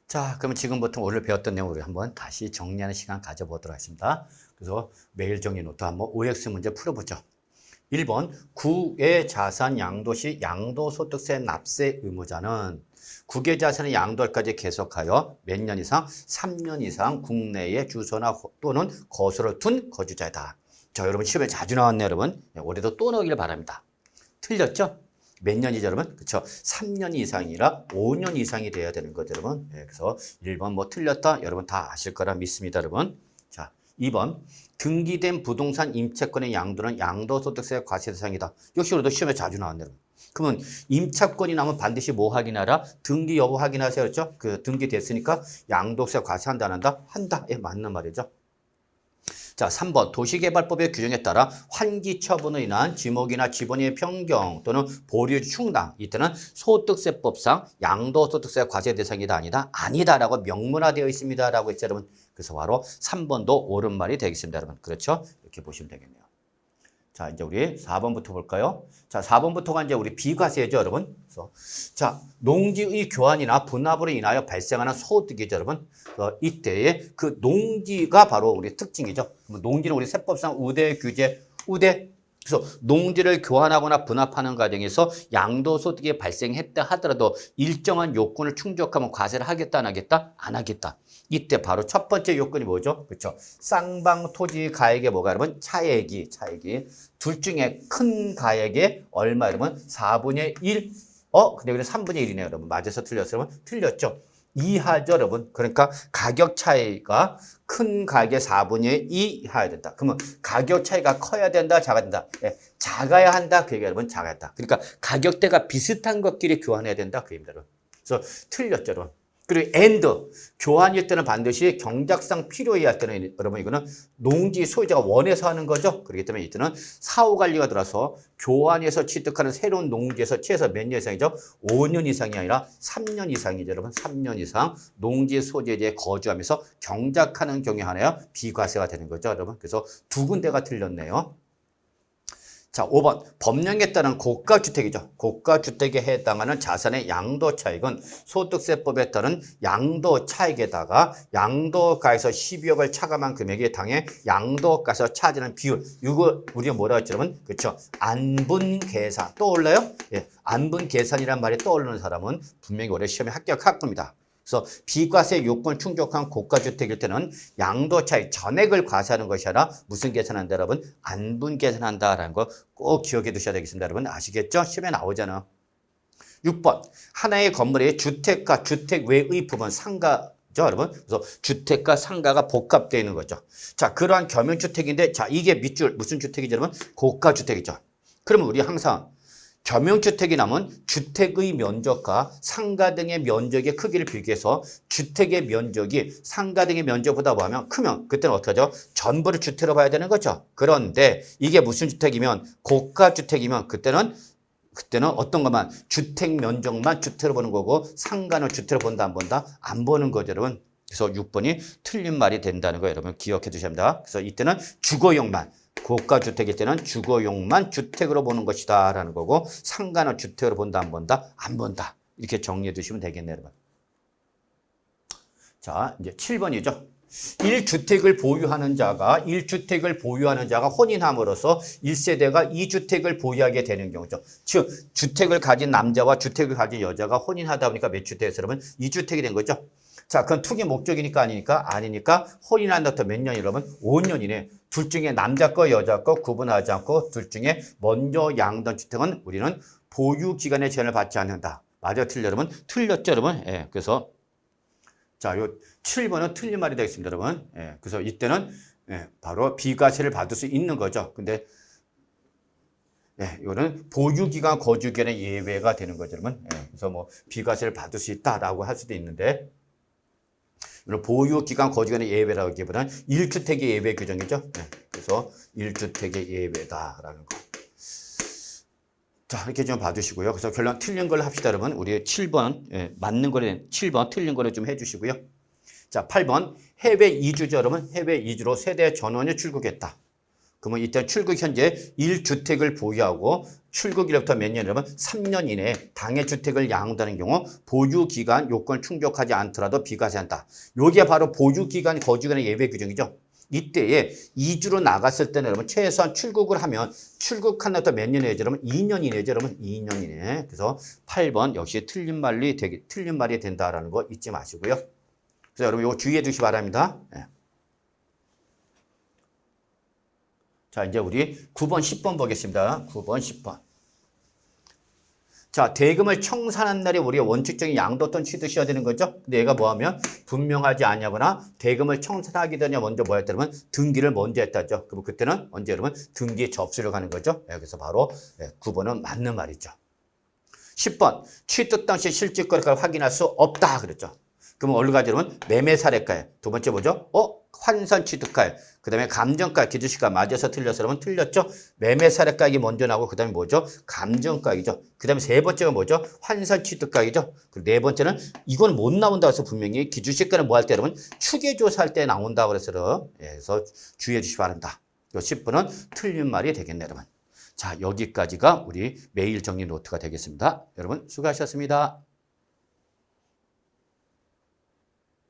자, 그러면 지금부터 오늘 배웠던 내용을 한번 다시 정리하는 시간 가져보도록 하겠습니다. 그래서 매일 정리 노트 한번 OX 문제 풀어보죠. 1번, 국외 자산 양도시 양도소득세 납세 의무자는 국외 자산의 양도까지 계속하여 몇 년 이상? 3년 이상 국내에 주소나 또는 거소를 둔 거주자이다. 자, 여러분 시험에 자주 나왔네요, 여러분. 올해도 또 나오길 바랍니다. 틀렸죠? 몇 년이죠, 여러분? 그쵸? 3년 이상이라 5년 이상이 돼야 되는 거죠, 여러분. 네, 그래서 1번 뭐 틀렸다? 여러분 다 아실 거라 믿습니다, 여러분. 자, 2번. 등기된 부동산 임차권의 양도는 양도소득세 과세 대상이다. 역시 우리도 시험에 자주 나왔네요, 여러분. 그러면 임차권이 나면 반드시 뭐 확인하라? 등기 여부 확인하세요, 그렇죠? 그 등기됐으니까 양도세 과세한다, 안 한다? 한다. 예, 맞는 말이죠. 자, 3번 도시개발법의 규정에 따라 환기 처분으로 인한 지목이나 지분의 변경 또는 보류 충당 이때는 소득세법상 양도소득세 과세 대상이다 아니다? 아니다라고 명문화되어 있습니다라고 했죠, 여러분. 그래서 바로 3번도 옳은 말이 되겠습니다, 여러분. 그렇죠? 이렇게 보시면 되겠네요. 자, 이제 우리 4번부터 볼까요? 자, 4번부터가 이제 우리 비과세죠, 여러분. 그래서 자, 농지의 교환이나 분합으로 인하여 발생하는 소득이죠, 여러분. 이때에 그 농지가 바로 우리 특징이죠. 농지는 우리 세법상 우대 규제, 우대. 그래서 농지를 교환하거나 분합하는 과정에서 양도소득이 발생했다 하더라도 일정한 요건을 충족하면 과세를 하겠다, 안 하겠다? 안 하겠다. 이때 바로 첫 번째 요건이 뭐죠? 그렇죠. 쌍방 토지 가액의 뭐가 여러분? 차액이. 둘 중에 큰 가액의 얼마 여러분? 4분의 1. 근데 여기는 3분의 1이네요, 여러분. 맞아서 틀렸어요, 여러분? 틀렸죠. 이하죠, 여러분. 그러니까 가격 차이가 큰 가격의 4분의 2 이하야 된다. 그러면 가격 차이가 커야 된다, 작아야 된다. 예, 작아야 한다, 그 얘기가 여러분, 작아야 한다. 그러니까 가격대가 비슷한 것끼리 교환해야 된다, 그 얘기입니다, 여러분. 그래서 틀렸죠, 여러분. 그리고 and 교환일 때는 반드시 경작상 필요해야 할 때는 여러분 이거는 농지 소유자가 원해서 하는 거죠. 그렇기 때문에 이때는 사후관리가 들어서 교환해서 취득하는 새로운 농지에서 최소 몇 년 이상이죠? 5년 이상이 아니라 3년 이상이죠, 여러분. 3년 이상 농지 소유지에 거주하면서 경작하는 경우에 한하여 비과세가 되는 거죠, 여러분. 그래서 두 군데가 틀렸네요. 자, 5번. 법령에 따른 고가주택이죠. 고가주택에 해당하는 자산의 양도차익은 소득세법에 따른 양도차익에다가 양도가에서 12억을 차감한 금액에 당해 양도가에서 차지하는 비율. 이거 우리가 뭐라고 했죠, 여러분? 그렇죠. 안분계산. 떠올라요? 예. 안분계산이란 말이 떠오르는 사람은 분명히 올해 시험에 합격할 겁니다. 그래서 비과세 요건을 충족한 고가주택일 때는 양도차익 전액을 과세하는 것이 아니라 무슨 계산한다, 여러분? 안분 계산한다라는 거 꼭 기억해 두셔야 되겠습니다, 여러분. 아시겠죠? 시험에 나오잖아. 6번. 하나의 건물의 주택과 주택 외의 부분 상가죠, 여러분. 그래서 주택과 상가가 복합되어 있는 거죠. 자, 그러한 겸용주택인데, 자, 이게 밑줄 무슨 주택이죠, 여러분? 고가주택이죠. 그러면 우리 항상 겸용주택이 남은 주택의 면적과 상가 등의 면적의 크기를 비교해서 주택의 면적이 상가 등의 면적보다 뭐하면 크면 그때는 어떻게 하죠? 전부를 주택으로 봐야 되는 거죠. 그런데 이게 무슨 주택이면 고가주택이면 그때는 어떤 것만 주택 면적만 주택으로 보는 거고 상가는 주택으로 본다 안 본다? 안 보는 거죠, 여러분. 그래서 6번이 틀린 말이 된다는 거 여러분 기억해 두셔야 합니다. 그래서 이때는 주거용만 고가주택일 때는 주거용만 주택으로 보는 것이다 라는 거고 상가는 주택으로 본다 안 본다? 안 본다. 이렇게 정리해 두시면 되겠네요, 여러분. 자, 이제 7번이죠. 1주택을 보유하는 자가 혼인함으로써 1세대가 2주택을 보유하게 되는 경우죠. 즉, 주택을 가진 남자와 주택을 가진 여자가 혼인하다 보니까 몇 주택에서 여러분 2주택이 된 거죠. 자, 그건 투기 목적이니까 아니니까 혼인한다부터 몇 년이 여러분? 5년이네. 둘 중에 남자 거 여자 거 구분하지 않고 둘 중에 먼저 양던 주택은 우리는 보유 기간의 제한을 받지 않는다. 맞아요, 틀려 여러분? 틀렸죠, 여러분? 예. 그래서 자, 요 7번은 틀린 말이 되겠습니다, 여러분. 예. 그래서 이때는 바로 비과세를 받을 수 있는 거죠. 근데 이거는 보유기간 거주기간의 예외가 되는 거죠, 여러분. 그래서 뭐 비과세를 받을 수 있다라고 할 수도 있는데 이런 보유기간 거주기간의 예외라고 하기보다는 1주택의 예외 규정이죠. 그래서 1주택의 예외다라는 거. 자, 이렇게 좀 봐주시고요. 그래서 결론 틀린 걸 합시다, 여러분. 우리 7번, 맞는 거를 7번 틀린 거를 좀 해주시고요. 자, 8번. 해외 이주죠, 여러분. 해외 이주로 세대 전원이 출국했다. 그러면 이때 출국 현재 1주택을 보유하고 출국일로부터 몇 년, 여러분? 3년 이내에 당해 주택을 양도하는 경우 보유기간 요건을 충족하지 않더라도 비과세한다. 요게 바로 보유기간 거주기간의 예외 규정이죠. 이때에 이주로 나갔을 때는 여러분 최소한 출국을 하면 출국한 날부터 몇 년 이내죠? 여러분 2년 이내죠. 여러분 2년 이내. 그래서 8번 역시 틀린 말이 된다라는 거 잊지 마시고요. 그래서 여러분 이거 주의해 주시기 바랍니다. 네. 자, 이제 우리 9번, 10번 보겠습니다. 9번, 10번. 자, 대금을 청산한 날이 우리가 원칙적인 양도 또는 취득시효가 되는 거죠. 근데 얘가 뭐하면 분명하지 않냐거나 대금을 청산하기 전에 먼저 뭐 했다 그러면 등기를 먼저 했다죠. 그럼 그때는 언제 여러분 등기 접수를 가는 거죠. 여기서 바로 9번은 맞는 말이죠. 10번 취득 당시 실질거래가를 확인할 수 없다 그랬죠. 그럼 어디로 가죠? 여러분 매매 사례가에 두 번째 뭐죠? 환산 취득가액, 그 다음에 감정가액, 기준시가 맞아서 틀려서 여러분 틀렸죠? 매매 사례가액이 먼저 나오고 그 다음에 뭐죠? 감정가액이죠. 그 다음에 세 번째가 뭐죠? 환산 취득가액이죠. 그리고 네 번째는 이건 못 나온다고 해서 분명히 기준시가는 뭐 할 때 여러분 추계조사할 때 나온다고 그래서 주의해 주시기 바랍니다. 이 10번은 틀린 말이 되겠네 여러분. 자, 여기까지가 우리 매일 정리 노트가 되겠습니다. 여러분 수고하셨습니다.